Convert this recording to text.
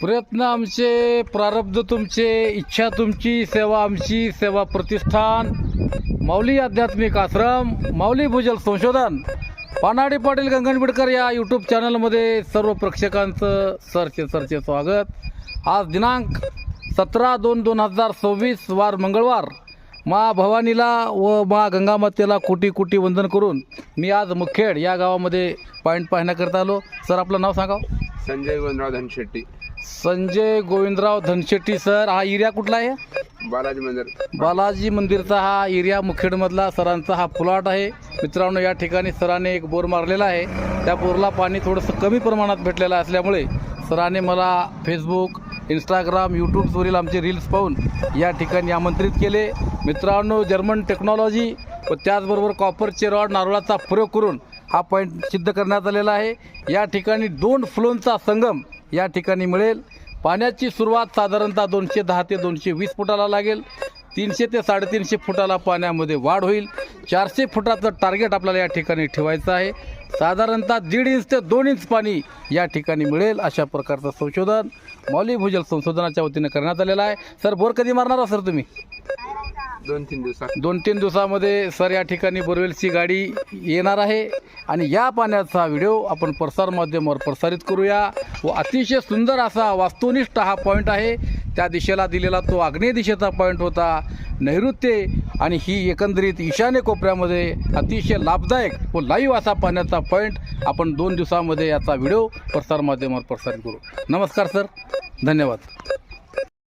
प्रयत्न आमचे, प्रारब्ध तुमचे, इच्छा तुमची, सेवा आमची, सेवा प्रतिष्ठान, माऊली आध्यात्मिक आश्रम, माऊली भूजल संशोधन, पानाडी पाटील गंगनबीडकर या यूट्यूब चॅनलमध्ये सर्व प्रेक्षकांचं सरचे स्वागत. आज दिनांक 17/2/2026 वार मंगळवार. मा भवानीला व मा गंगामातेला कोटी कोटी वंदन करून मी आज मुखेड या गावामध्ये पॉईंट पाहण्याकरता आलो. सर, आपलं नाव सांगा. संजय गोविंदराव धनशेट्टी. संजय गोविंदराव धनशेट्टी. सर, हा एरिया कुठला आहे? बालाजी मंदिर. बालाजी मंदिरचा हा एरिया मुखेडमधला सरांचा हा प्लॉट आहे. मित्रांनो, या ठिकाणी सराने एक बोर मारलेला आहे. त्या बोरला पाणी थोडंसं कमी प्रमाणात भेटलेलं असल्यामुळे सराने मला फेसबुक, इंस्टाग्राम, यूट्यूबवरील आमचे रील्स पाहून या ठिकाणी आमंत्रित केले. मित्रांनो, जर्मन टेक्नॉलॉजी व त्याचबरोबर कॉपरचे रॉड नारळाचा प्रयोग करून हा पॉईंट सिद्ध करण्यात आलेला आहे. या ठिकाणी 2 फ्लोनचा संगम या ठिकाणी मिळेल. पाण्याची सुरुवात साधारणतः 210 ते 220 फुटाला लागेल. 300 ते 350 फुटाला पाण्यामध्ये वाढ होईल. 400 फुटाचं टार्गेट आपल्याला या ठिकाणी ठेवायचं आहे. साधारणतः 1.5 इंच ते 2 इंच पाणी या ठिकाणी मिळेल अशा प्रकारचं संशोधन माऊली भूजल संशोधनाच्या वतीने करण्यात आलेलं आहे. सर, बोर कधी मारणार आहात सर तुम्ही? 2-3 दिवसात. 2-3 दिवसामध्ये सर या ठिकाणी बोरवेलची गाडी येणार आहे आणि या पाण्याचा व्हिडिओ आपण प्रसार माध्यमावर प्रसारित करूया. व अतिशय सुंदर असा वास्तुनिष्ठ हा पॉईंट आहे. त्या दिशेला दिलेला तो आग्नेय दिशेचा पॉईंट होता. नैऋत्य आणि ही एकंदरीत ईशान्य कोपऱ्यामध्ये अतिशय लाभदायक व लाईव्ह असा पाण्याचा पॉईंट आपण 2 दिवसामध्ये याचा व्हिडिओ प्रसार माध्यमावर प्रसारित करू. नमस्कार सर, धन्यवाद.